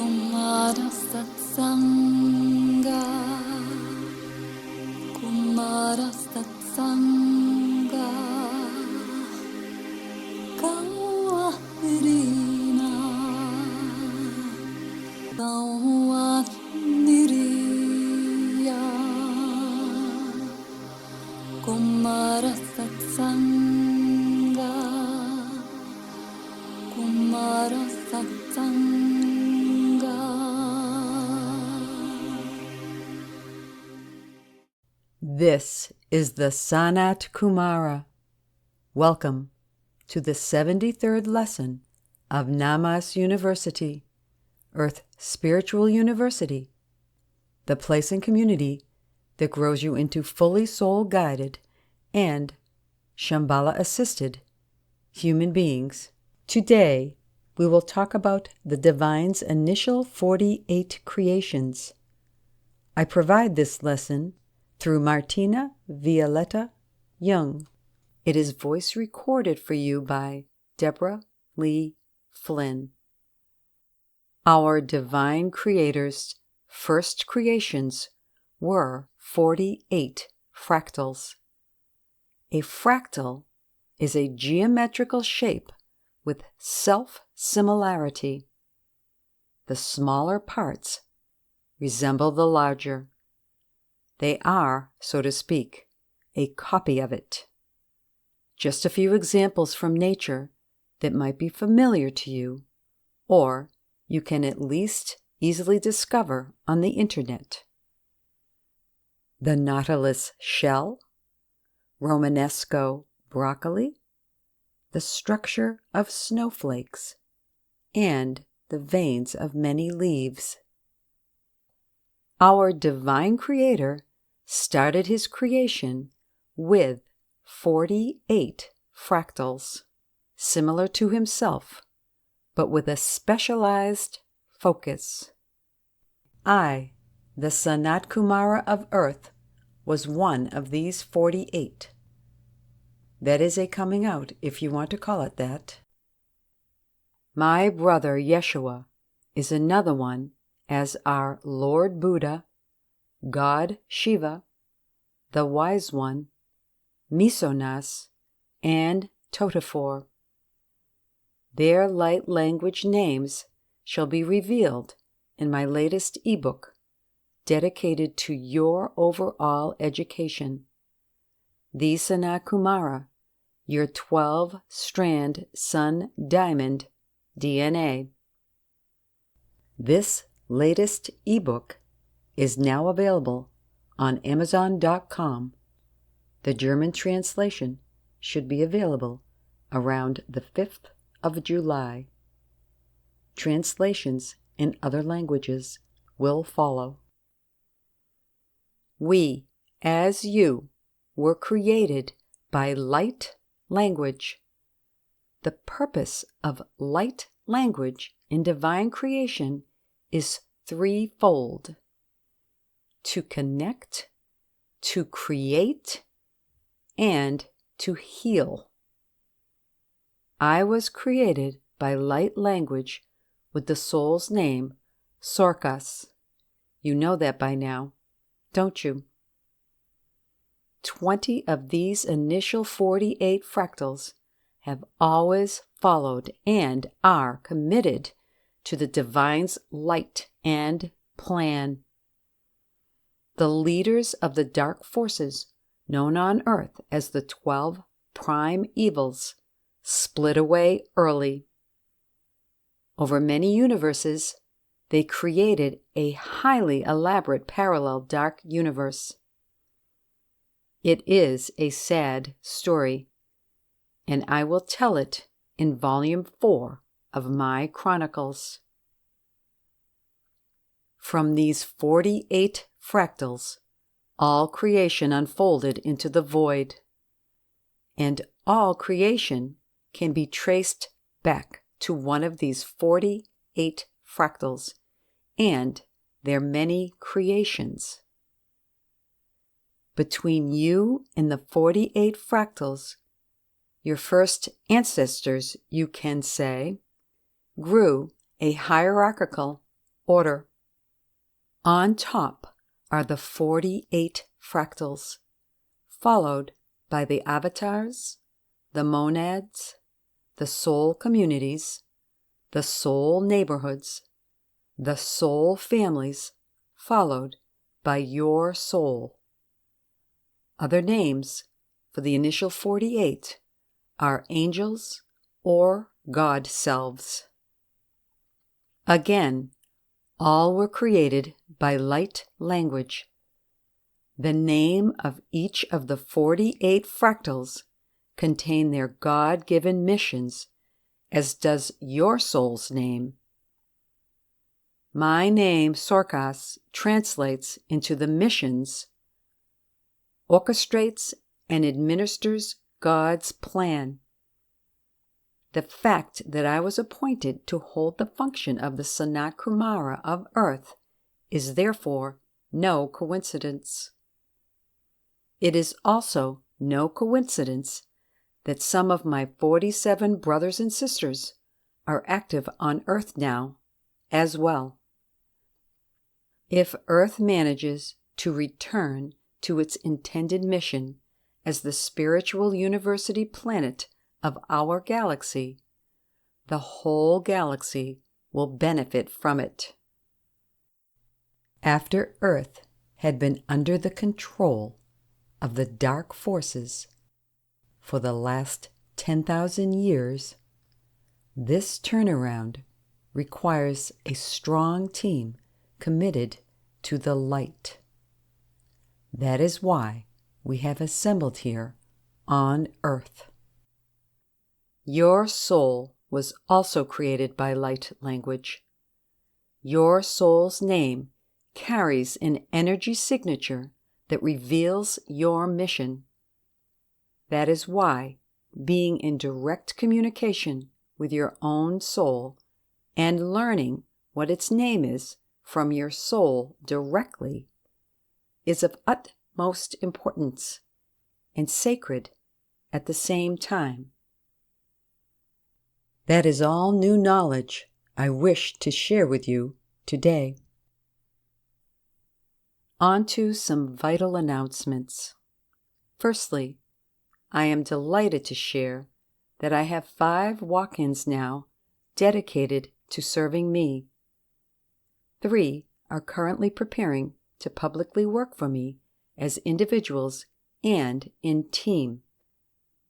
Kumara Satsanga, Kumara Satsanga, Kawahrina, Kawahniriya, Kumara Satsanga, Kumara Satsanga. This is the Sanat Kumara. Welcome to the 73rd lesson of Namas University, Earth Spiritual University, the place and community that grows you into fully soul-guided and Shambhala-assisted human beings. Today, we will talk about the Divine's initial 48 creations. I provide this lesson through Martina Violetta Young. It is voice recorded for you by Deborah Lee Flynn. Our Divine Creator's first creations were 48 fractals. A fractal is a geometrical shape with self-similarity. The smaller parts resemble the larger. They are, so to speak, a copy of it. Just a few examples from nature that might be familiar to you, or you can at least easily discover on the internet. The nautilus shell, Romanesco broccoli, the structure of snowflakes, and the veins of many leaves. Our Divine Creator started his creation with 48 fractals, similar to himself, but with a specialized focus. I, the Sanat Kumara of Earth, was one of these 48. That is a coming out, if you want to call it that. My brother Yeshua is another one, as are Lord Buddha, God Shiva, the Wise One, Misonas, and Totifor. Their light language names shall be revealed in my latest ebook, dedicated to your overall education, the Sanat Kumara, your 12-strand sun diamond DNA. This latest ebook is now available on Amazon.com. The German translation should be available around the 5th of July. Translations in other languages will follow. We, as you, were created by light language. The purpose of light language in divine creation is threefold: to connect, to create, and to heal. I was created by light language with the soul's name, Sorkas. You know that by now, don't you? 20 of these initial 48 fractals have always followed and are committed to the Divine's light and plan. The leaders of the dark forces, known on Earth as the 12 prime evils, split away early. Over many universes, they created a highly elaborate parallel dark universe. It is a sad story, and I will tell it in Volume 4 of my Chronicles. From these 48 fractals, all creation unfolded into the void, and all creation can be traced back to one of these 48 fractals and their many creations. Between you and the 48 fractals, your first ancestors, you can say, grew a hierarchical order. On top are the 48 fractals, followed by the avatars, the monads, the soul communities, the soul neighborhoods, the soul families, followed by your soul. Other names for the initial 48 are angels or God selves. Again, all were created by light language. The name of each of the 48 fractals contain their God-given missions, as does your soul's name. My name, Sorkas, translates into the missions, orchestrates and administers God's plan. The fact that I was appointed to hold the function of the SANAT KUMARA of Earth is therefore no coincidence. It is also no coincidence that some of my 47 brothers and sisters are active on Earth now as well. If Earth manages to return to its intended mission as the spiritual university planet of our galaxy, the whole galaxy will benefit from it. After Earth had been under the control of the dark forces for the last 10,000 years, this turnaround requires a strong team committed to the light. That is why we have assembled here on Earth. Your soul was also created by light language. Your soul's name carries an energy signature that reveals your mission. That is why being in direct communication with your own soul and learning what its name is from your soul directly is of utmost importance and sacred at the same time. That is all new knowledge I wish to share with you today. On to some vital announcements. Firstly, I am delighted to share that I have 5 walk-ins now dedicated to serving me. 3 are currently preparing to publicly work for me as individuals and in team.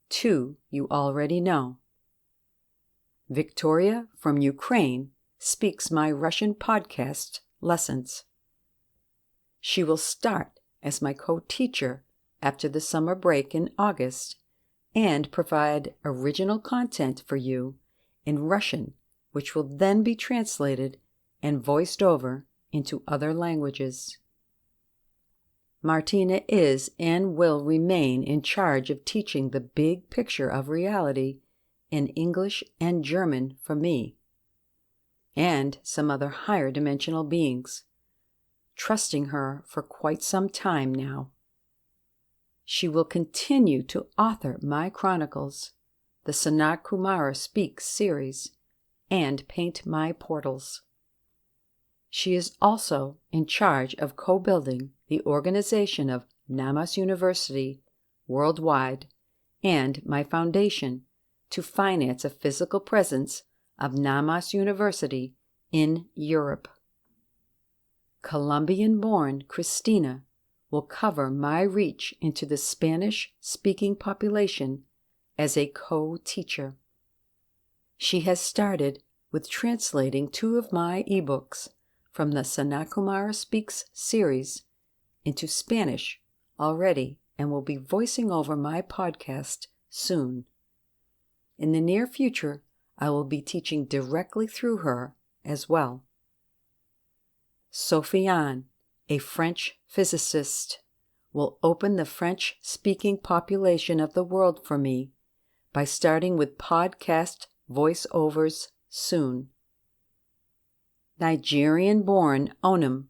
2 you already know. Victoria from Ukraine speaks my Russian podcast lessons. She will start as my co-teacher after the summer break in August and provide original content for you in Russian, which will then be translated and voiced over into other languages. Martina is and will remain in charge of teaching the big picture of reality in English and German for me, and some other higher dimensional beings, trusting her for quite some time now. She will continue to author my chronicles, the SANAT KUMARA Speaks series, and paint my portals. She is also in charge of co-building the organization of Namas University worldwide and my foundation to finance a physical presence of Namas University in Europe. Colombian-born Christina will cover my reach into the Spanish-speaking population as a co-teacher. She has started with translating 2 of my ebooks from the SANAT KUMARA Speaks series into Spanish already and will be voicing over my podcast soon. In the near future, I will be teaching directly through her as well. Sofiane, a French physicist, will open the French-speaking population of the world for me by starting with podcast voiceovers soon. Nigerian-born Onum,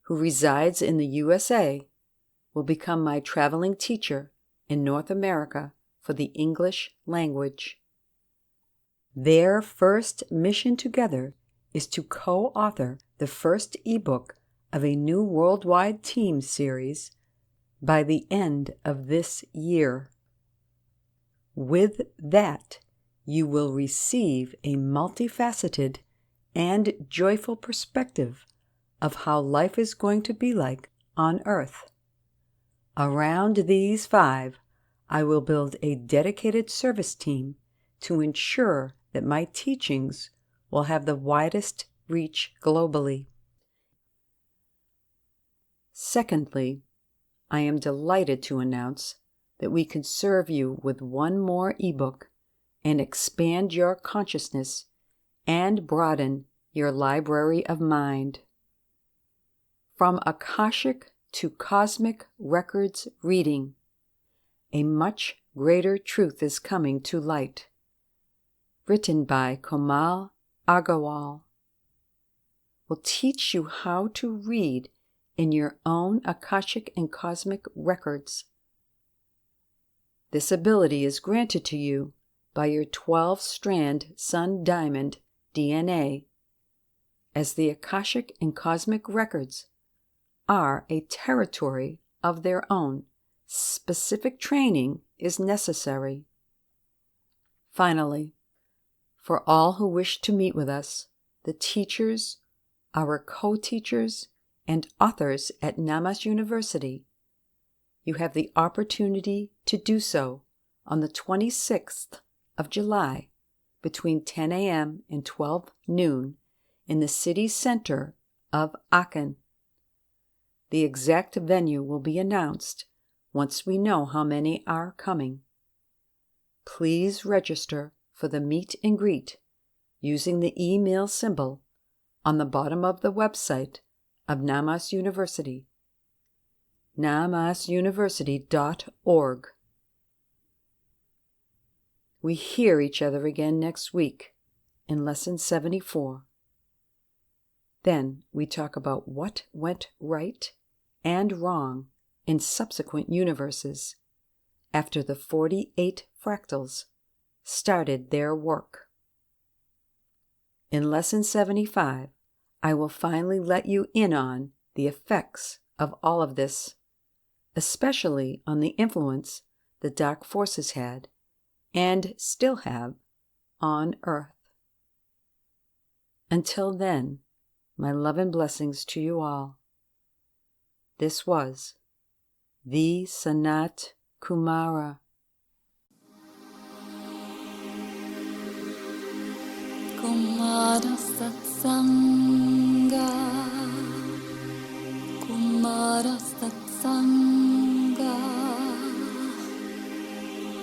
who resides in the USA, will become my traveling teacher in North America for the English language. Their first mission together is to co-author the first ebook of a new worldwide team series by the end of this year. With that, you will receive a multifaceted and joyful perspective of how life is going to be like on Earth. Around these 5, I will build a dedicated service team to ensure that my teachings will have the widest reach globally. Secondly, I am delighted to announce that we can serve you with one more ebook and expand your consciousness and broaden your library of mind. From Akashic to Cosmic Records Reading, a much greater truth is coming to light. Written by Komal Agarwal, will teach you how to read in your own Akashic and Cosmic records. This ability is granted to you by your 12-strand Sun Diamond DNA, as the Akashic and Cosmic records are a territory of their own. Specific training is necessary. Finally, for all who wish to meet with us, the teachers, our co-teachers, and authors at Namas University, you have the opportunity to do so on the 26th of July between 10 a.m. and 12 noon in the city center of Aachen. The exact venue will be announced once we know how many are coming. Please register for the meet and greet using the email symbol on the bottom of the website of Namas University, namasuniversity.org. We hear each other again next week in Lesson 74. Then we talk about what went right and wrong in subsequent universes after the 48-Fractals started their work. In Lesson 75, I will finally let you in on the effects of all of this, especially on the influence the dark forces had and still have on Earth. Until then, my love and blessings to you all. This was the Sanat Kumara. Kumara Satsanga, Kumara Satsanga,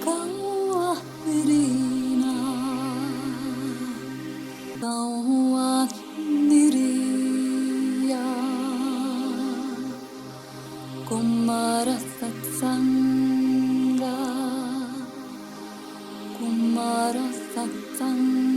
Kawa Nirina, Kawa Niriya, Kumara Satsanga, Kumara Satsanga.